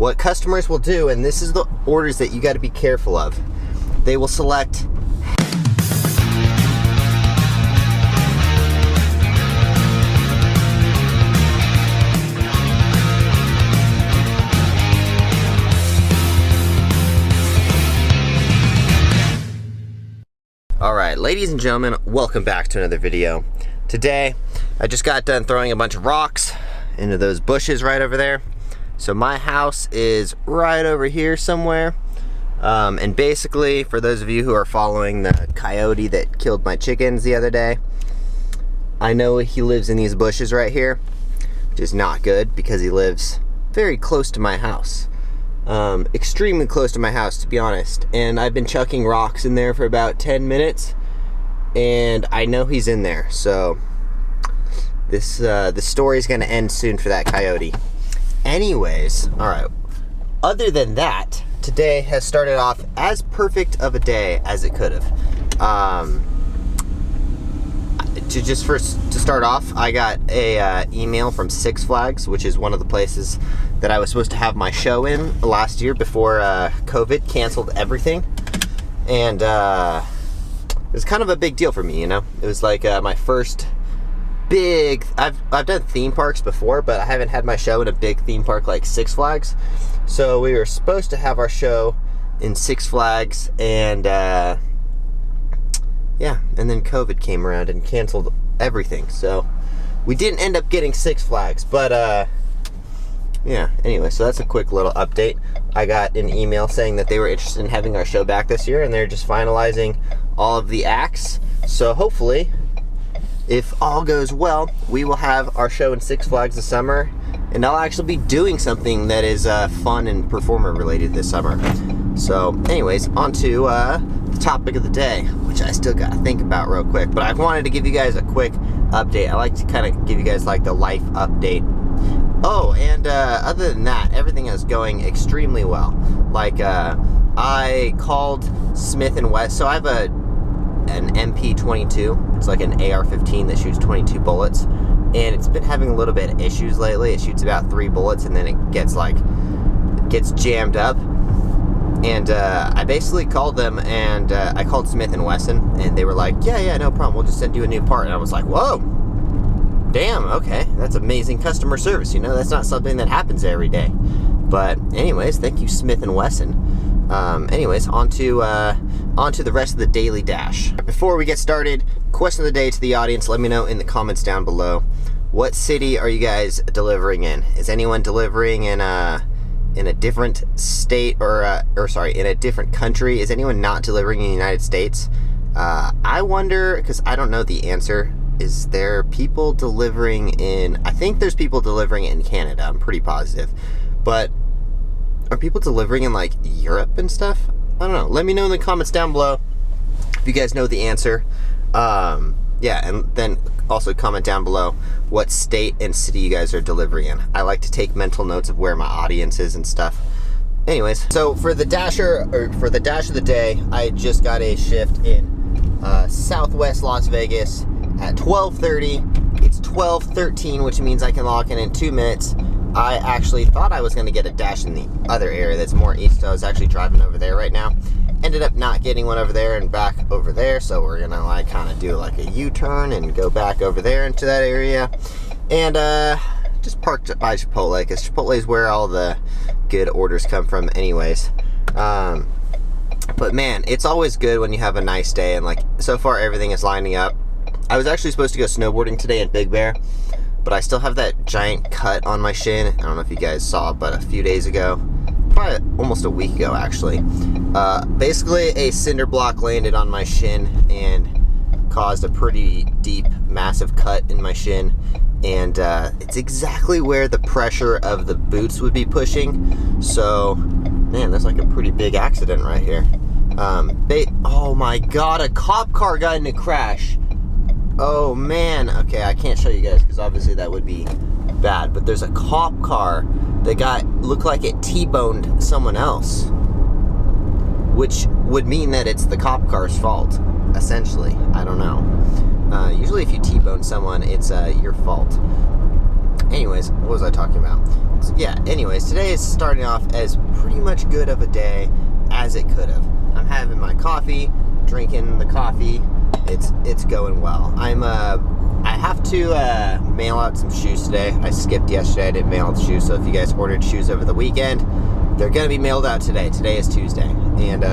what customers will do, and this is the orders that you got to be careful of. They will select Alright, ladies and gentlemen, welcome back to another video. Today, I just got done throwing a bunch of rocks into those bushes right over there. So my house is right over here somewhere. And basically, for those of you who are following the coyote that killed my chickens the other day, I know he lives in these bushes right here, which is not good because he lives very close to my house. Extremely close to my house, to be honest. And I've been chucking rocks in there for about 10 minutes, and I know he's in there. So this the story's gonna end soon for that coyote. Anyways, all right. Other than that, today has started off as perfect of a day as it could have. To start off, I got a email from Six Flags, which is one of the places that I was supposed to have my show in last year before COVID canceled everything. And it was kind of a big deal for me, you know? It was like my first big... I've done theme parks before, but I haven't had my show in a big theme park like Six Flags. So we were supposed to have our show in Six Flags, and yeah, and then COVID came around and canceled everything. So we didn't end up getting Six Flags, but yeah, anyway, so that's a quick little update. I got an email saying that they were interested in having our show back this year, and they're just finalizing all of the acts. So hopefully, if all goes well, we will have our show in Six Flags this summer, and I'll actually be doing something that is fun and performer related this summer. So anyways, on to the topic of the day, which I still gotta think about real quick, but I wanted to give you guys a quick update. I like to kind of give you guys like the life update. Oh, and other than that, everything is going extremely well. Like I called Smith & Wesson. So I have an MP22. It's like an AR-15 that shoots 22 bullets, and it's been having a little bit of issues lately. It shoots about 3 bullets, and then it gets jammed up. And I basically called them, and I called Smith & Wesson, and they were like, yeah, no problem, we'll just send you a new part. And I was like, whoa, damn, okay, that's amazing customer service, you know, that's not something that happens every day. But anyways, thank you, Smith & Wesson. Anyways, on to the rest of the Daily Dash. Before we get started, question of the day to the audience, let me know in the comments down below. What city are you guys delivering in? Is anyone delivering in a different state, or sorry, in a different country? Is anyone not delivering in the United States? I wonder, because I don't know the answer. Is there people delivering in... I think there's people delivering in Canada, I'm pretty positive. But are people delivering in like Europe and stuff? I don't know. Let me know in the comments down below if you guys know the answer. Yeah, and then also comment down below what state and city you guys are delivering in. I like to take mental notes of where my audience is and stuff. Anyways, so for the dash of the day, I just got a shift in Southwest Las Vegas at 12:30. It's 12:13, which means I can log in 2 minutes. I actually thought I was going to get a dash in the other area that's more east, so I was actually driving over there right now. Ended up not getting one over there and back over there, so we're going to like kind of do like a U-turn and go back over there into that area. And just parked by Chipotle, because Chipotle is where all the good orders come from anyways. But man, it's always good when you have a nice day, and like so far everything is lining up. I was actually supposed to go snowboarding today in Big Bear, but I still have that giant cut on my shin. I don't know if you guys saw, but a few days ago, probably almost a week ago actually, basically a cinder block landed on my shin and caused a pretty deep, massive cut in my shin. And it's exactly where the pressure of the boots would be pushing. So, man, that's like a pretty big accident right here. Oh my god, a cop car got in a crash. Oh man, okay, I can't show you guys because obviously that would be bad, but there's a cop car that looked like it T-boned someone else, which would mean that it's the cop car's fault, essentially. I don't know. Usually if you T-bone someone, it's your fault. Anyways, what was I talking about? So yeah, anyways, today is starting off as pretty much good of a day as it could have. I'm having my coffee, drinking the coffee. It's going well. I have to mail out some shoes today. I skipped yesterday. I didn't mail out the shoes. So if you guys ordered shoes over the weekend, they're gonna be mailed out today. Today is Tuesday, and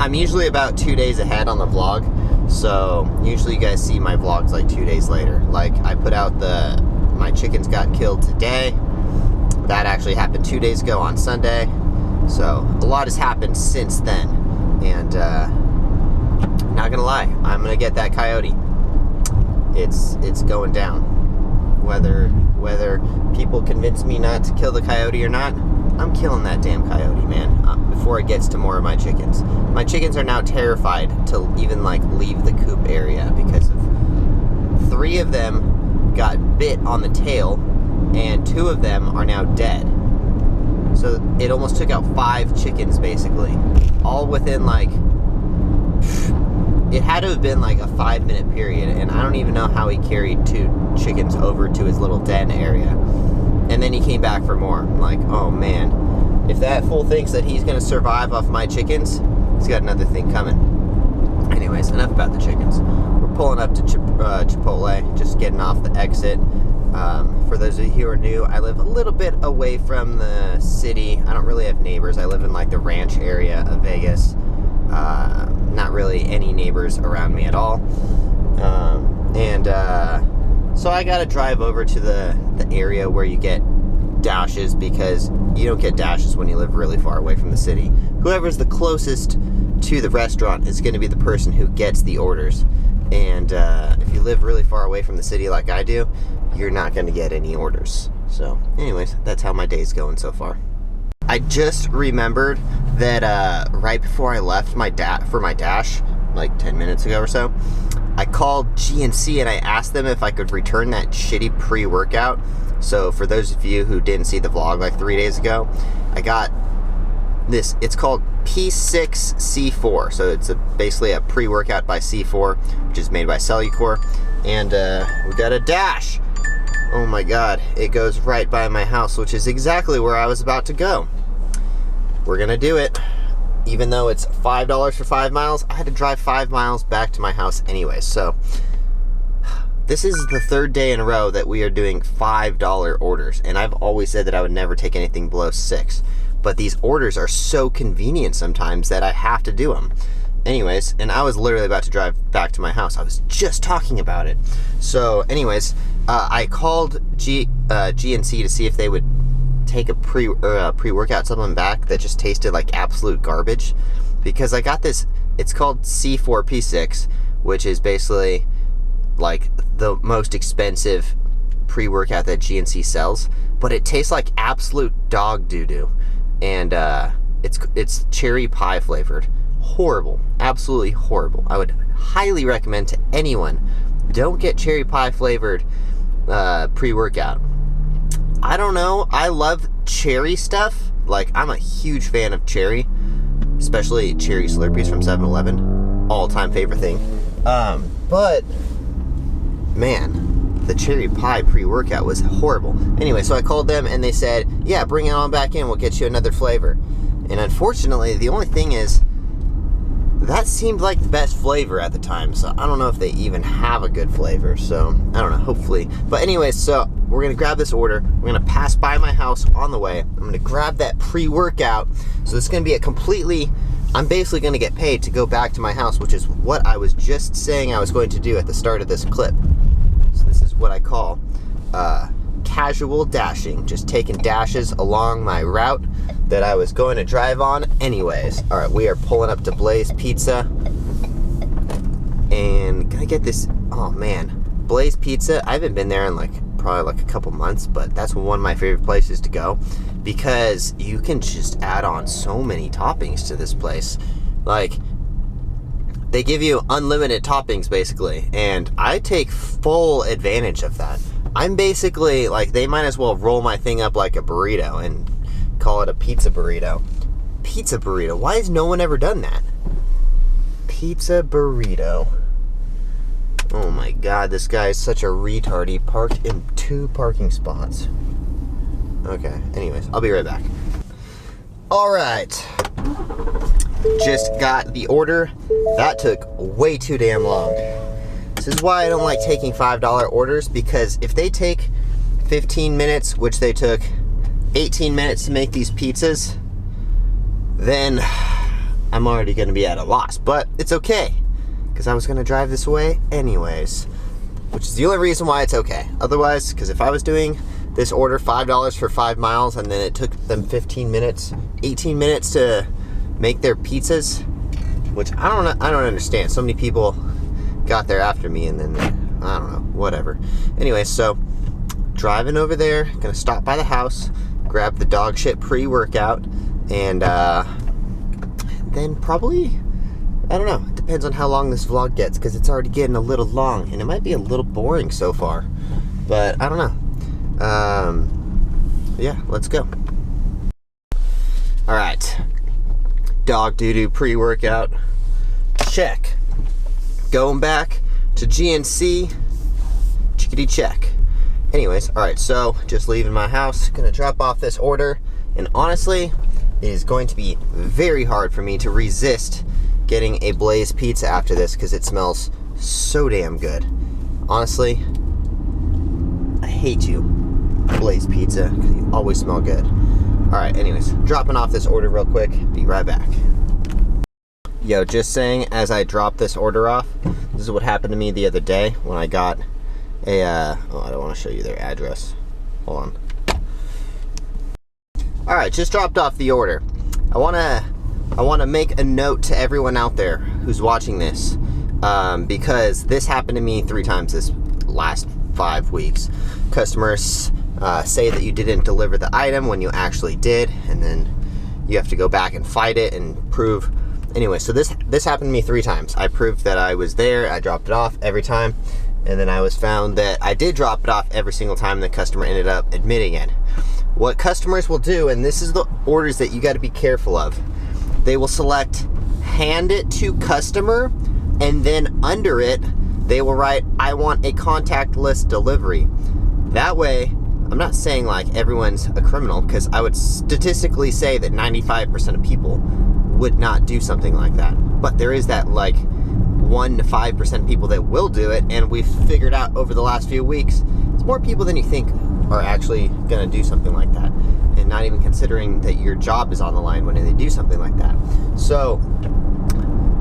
I'm usually about 2 days ahead on the vlog. So usually you guys see my vlogs like 2 days later. Like I put out my chickens got killed today. That actually happened 2 days ago on Sunday. So a lot has happened since then, and not gonna lie, I'm gonna get that coyote. It's going down. Whether people convince me not to kill the coyote or not, I'm killing that damn coyote, man. Before it gets to more of my chickens. My chickens are now terrified to even like leave the coop area because of 3 of them got bit on the tail, and 2 of them are now dead. So it almost took out 5 chickens basically, all within like, it had to have been like a 5-minute period, and I don't even know how he carried 2 chickens over to his little den area. And then he came back for more. I'm like, oh man, if that fool thinks that he's gonna survive off my chickens, he's got another thing coming. Anyways, enough about the chickens. We're pulling up to Chipotle, just getting off the exit. For those of you who are new, I live a little bit away from the city. I don't really have neighbors. I live in like the ranch area of Vegas. Not really any neighbors around me at all. So I gotta drive over to the area where you get dashes, because you don't get dashes when you live really far away from the city. Whoever's the closest to the restaurant is going to be the person who gets the orders. And if you live really far away from the city like I do, you're not going to get any orders. So anyways, that's how my day's going so far. I just remembered that right before I left for my dash, like 10 minutes ago or so, I called GNC and I asked them if I could return that shitty pre-workout. So for those of you who didn't see the vlog like 3 days ago, I got this. It's called P6 C4. So it's basically a pre-workout by C4, which is made by Cellucor. And we got a dash. Oh my god, it goes right by my house, which is exactly where I was about to go. We're gonna do it. Even though it's $5 for 5 miles, I had to drive 5 miles back to my house anyway. So this is the 3rd day in a row that we are doing $5 orders, and I've always said that I would never take anything below $6. But these orders are so convenient sometimes that I have to do them. Anyways, and I was literally about to drive back to my house. I was just talking about it. So anyways, I called GNC to see if they would take a pre-workout supplement back that just tasted like absolute garbage, because I got this. It's called C4 P6, which is basically like the most expensive pre-workout that GNC sells, but it tastes like absolute dog doo-doo, and it's cherry pie flavored. Horrible, absolutely horrible. I would highly recommend to anyone, don't get cherry pie flavored pre-workout. I don't know, I love cherry stuff. Like, I'm a huge fan of cherry, especially cherry Slurpees from 7-Eleven. All-time favorite thing. But man, the cherry pie pre-workout was horrible. Anyway, so I called them and they said, yeah, bring it on back in, we'll get you another flavor. And unfortunately, the only thing is, that seemed like the best flavor at the time, so I don't know if they even have a good flavor, so I don't know, hopefully. But anyways, so we're gonna grab this order, we're gonna pass by my house on the way, I'm gonna grab that pre-workout, so it's gonna be I'm basically gonna get paid to go back to my house, which is what I was just saying I was going to do at the start of this clip. So this is what I call casual dashing, just taking dashes along my route that I was going to drive on anyways. All right, we are pulling up to Blaze Pizza, and can I get this? Oh man, Blaze Pizza, I haven't been there in probably like a couple months, but that's one of my favorite places to go, because you can just add on so many toppings to this place. Like, they give you unlimited toppings basically, and I take full advantage of that. I'm basically like, they might as well roll my thing up like a burrito and call it a pizza burrito. Pizza burrito, why has no one ever done that? Pizza burrito. Oh my god, this guy is such a retard. He parked in 2 parking spots. Okay, anyways, I'll be right back. All right, just got the order. That took way too damn long. This is why I don't like taking $5 orders, because if they take 15 minutes, which they took 18 minutes to make these pizzas, then I'm already gonna be at a loss. But it's okay, because I was gonna drive this away anyways, which is the only reason why it's okay. Otherwise, because if I was doing this order $5 for 5 miles and then it took them 15 minutes, 18 minutes to make their pizzas, which I don't understand. So many people got there after me and then, I don't know, whatever. Anyway, so driving over there, gonna stop by the house, grab the dog shit pre-workout, and then probably, I don't know, it depends on how long this vlog gets, because it's already getting a little long and it might be a little boring so far, but I don't know. Yeah, let's go. All right, dog doo-doo pre-workout, check. Going back to GNC, chickadee check. Anyways, all right, so just leaving my house, gonna drop off this order, and honestly, it is going to be very hard for me to resist getting a Blaze pizza after this, because it smells so damn good. Honestly, I hate you, Blaze pizza, because you always smell good. All right, anyways, dropping off this order real quick, be right back. Yo, just saying, as I drop this order off, this is what happened to me the other day when I got a, oh, I don't want to show you their address. Hold on. All right, just dropped off the order. I want to make a note to everyone out there who's watching this, because this happened to me 3 times this last 5 weeks. Customers say that you didn't deliver the item when you actually did, and then you have to go back and fight it and prove. Anyway, so this happened to me 3 times. I proved that I was there, I dropped it off every time, and then I was found that I did drop it off every single time. The customer ended up admitting it. What customers will do, and this is the orders that you got to be careful of, they will select hand it to customer, and then under it they will write, I want a contactless delivery. That way, I'm not saying like everyone's a criminal, because I would statistically say that 95% of people would not do something like that. But there is that like 1 to 5% of people that will do it, and we've figured out over the last few weeks, it's more people than you think are actually gonna do something like that, and not even considering that your job is on the line when they do something like that. So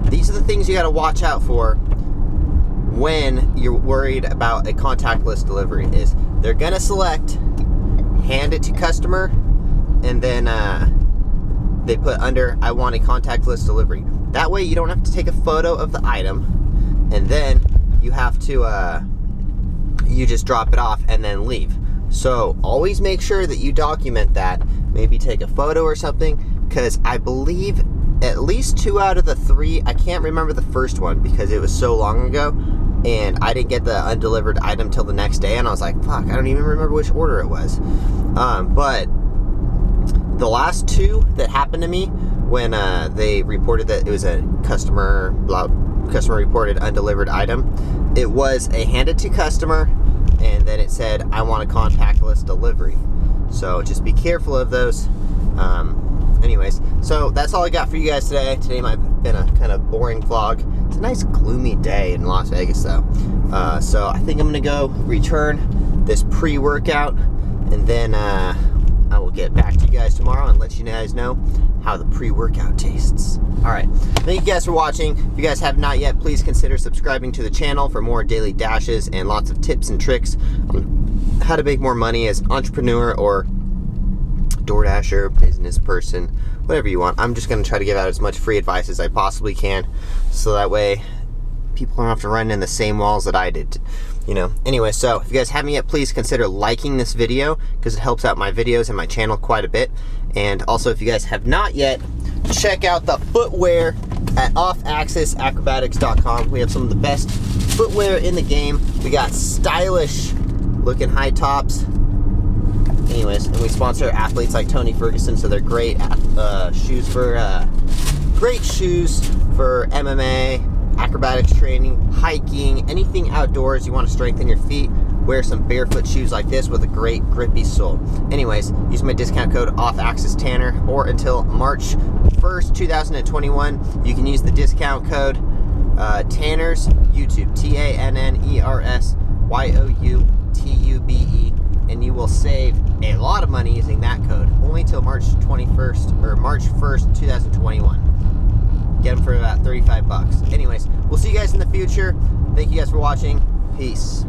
these are the things you gotta watch out for when you're worried about a contactless delivery. Is they're gonna select hand it to customer, and then they put under, I want a contactless delivery. That way you don't have to take a photo of the item, and then you have to, you just drop it off and then leave. So always make sure that you document that. Maybe take a photo or something, because I believe at least 2 out of the 3, I can't remember the first one because it was so long ago, and I didn't get the undelivered item till the next day, and I was like, fuck, I don't even remember which order it was. But the last 2 that happened to me, when they reported that it was a customer reported undelivered item, it was a handed to customer, and then it said, I want a contactless delivery. So just be careful of those. Anyways, so that's all I got for you guys today. Today might have been a kind of boring vlog. It's a nice gloomy day in Las Vegas though. So I think I'm gonna go return this pre-workout, and then I will get back to you guys tomorrow and let you guys know how the pre-workout tastes. All right, thank you guys for watching. If you guys have not yet, please consider subscribing to the channel for more daily dashes and lots of tips and tricks on how to make more money as entrepreneur or Doordasher, business person, whatever you want. I'm just gonna try to give out as much free advice as I possibly can, so that way people don't have to run in the same walls that I did, you know. Anyway, so if you guys haven't yet, please consider liking this video, because it helps out my videos and my channel quite a bit. And also, if you guys have not yet, check out the footwear at offaxisacrobatics.com. We have some of the best footwear in the game. We got stylish looking high tops. Anyways, and we sponsor athletes like Tony Ferguson, so they're great shoes for MMA, acrobatics training, hiking, anything outdoors you want to strengthen your feet. wear some barefoot shoes like this with a great grippy sole. Anyways, use my discount code OFFAXISTANNER, or until March 1st, 2021, you can use the discount code TANNERS YouTube, TANNERSYOUTUBE, and you will save a lot of money using that code, only till March 21st or March 1st, 2021. Get them for about $35. Anyways, we'll see you guys in the future. Thank you guys for watching. Peace.